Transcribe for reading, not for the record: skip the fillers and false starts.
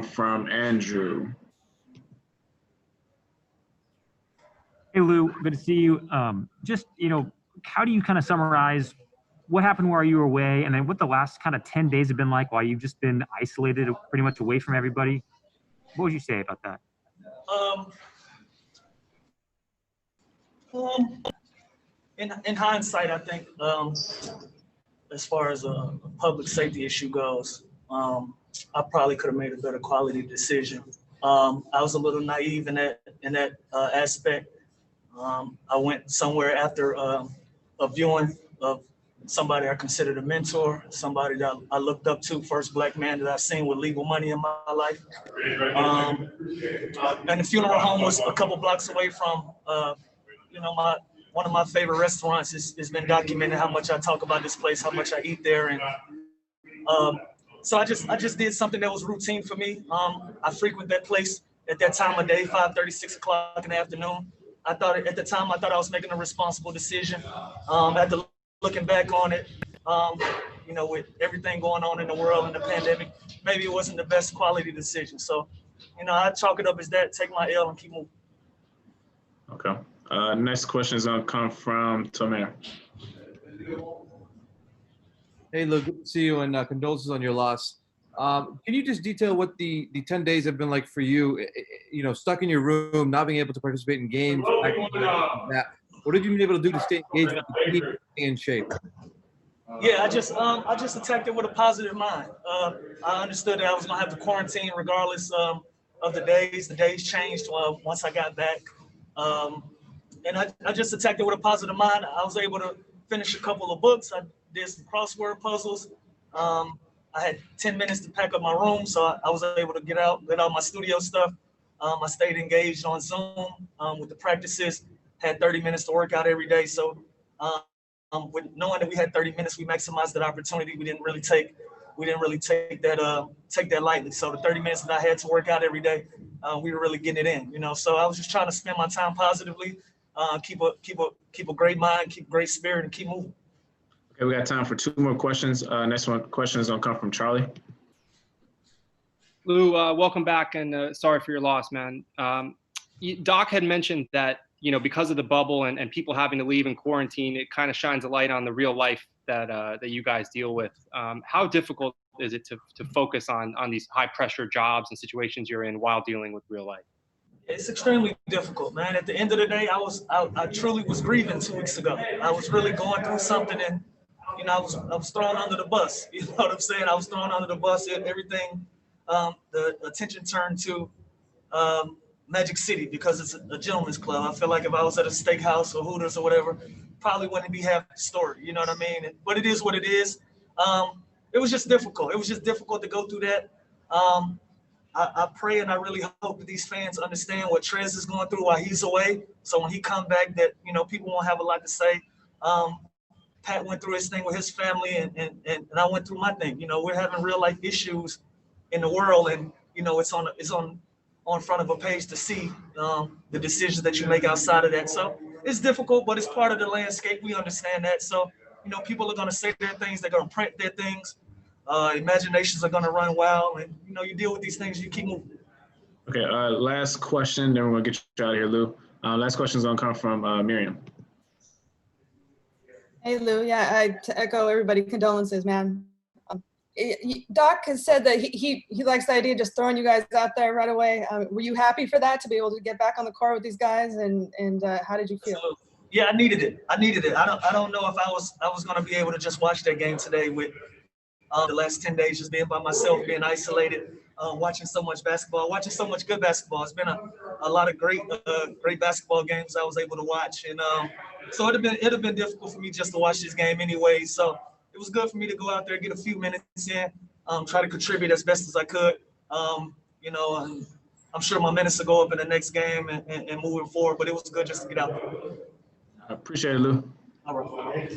come from Andrew. Hey, Lou, good to see you. Just, how do you kind of summarize what happened while you were away, and then what the last kind of 10 days have been like while you've just been isolated, pretty much away from everybody? What would you say about that? In hindsight, I think as far as a public safety issue goes, I probably could have made a better quality decision. I was a little naive in that aspect. I went somewhere after a viewing of somebody I considered a mentor, somebody that I looked up to, first black man that I've seen with legal money in my life. And the funeral home was a couple blocks away from, one of my favorite restaurants. It's been documented how much I talk about this place, how much I eat there. And so I just did something that was routine for me. I frequent that place at that time of day, 5:30, 6 o'clock in the afternoon. At the time I was making a responsible decision. After looking back on it, with everything going on in the world and the pandemic, maybe it wasn't the best quality decision. So, I chalk it up as that, take my L and keep moving. Okay. Next question is going to come from Tomer. Hey, Lou, good to see you, and condolences on your loss. Can you just detail what the 10 days have been like for you? Stuck in your room, not being able to participate in games. What have you been able to do to stay engaged with the team and stay in shape? Yeah, I just attacked it with a positive mind. I understood that I was gonna have to quarantine regardless of the days. The days changed once I got back, and I just attacked it with a positive mind. I was able to finish a couple of books. I did some crossword puzzles. I had 10 minutes to pack up my room, so I was able to get out my studio stuff. I stayed engaged on Zoom with the practices. Had 30 minutes to work out every day. So with knowing that we had 30 minutes, we maximized that opportunity. We didn't really take that lightly. So the 30 minutes that I had to work out every day, we were really getting it in. So I was just trying to spend my time positively, keep a great mind, keep a great spirit, and keep moving. Okay, we got time for 2 more questions. Next question is going to come from Charlie. Lou, welcome back, and sorry for your loss, man. Doc had mentioned that, because of the bubble and people having to leave in quarantine, it kind of shines a light on the real life that you guys deal with. How difficult is it to focus on these high pressure jobs and situations you're in while dealing with real life? It's extremely difficult, man. At the end of the day, I truly was grieving 2 weeks ago. I was really going through something, and I was thrown under the bus. You know what I'm saying? I was thrown under the bus, and everything. The attention turned to Magic City because it's a gentleman's club. I feel like if I was at a steakhouse or Hooters or whatever, probably wouldn't be half the story. You know what I mean? But it is what it is. It was just difficult. It was just difficult to go through that. I pray and I really hope that these fans understand what Trez is going through while he's away. So when he come back, that people won't have a lot to say. Pat went through his thing with his family, and I went through my thing. We're having real life issues in the world, and it's on front of a page to see the decisions that you make outside of that. So it's difficult, but it's part of the landscape. We understand that. So people are going to say their things. They're going to print their things. Imaginations are going to run wild, and you deal with these things. You keep moving. Okay. Last question. Then we're going to get you out of here, Lou. Last question is going to come from Miriam. Hey, Lou. Yeah, to echo everybody, condolences, man. Doc has said that he likes the idea of just throwing you guys out there right away. Were you happy for that, to be able to get back on the court with these guys, and how did you feel? Yeah, I needed it. I don't know if I was going to be able to just watch that game today with the last 10 days just being by myself, being isolated, watching so much basketball, watching so much good basketball. It's been a lot of great basketball games I was able to watch, and so it'd have been difficult for me just to watch this game anyway. So it was good for me to go out there, get a few minutes in, try to contribute as best as I could. And I'm sure my minutes will go up in the next game and moving forward, but it was good just to get out there. I appreciate it, Lou. All right.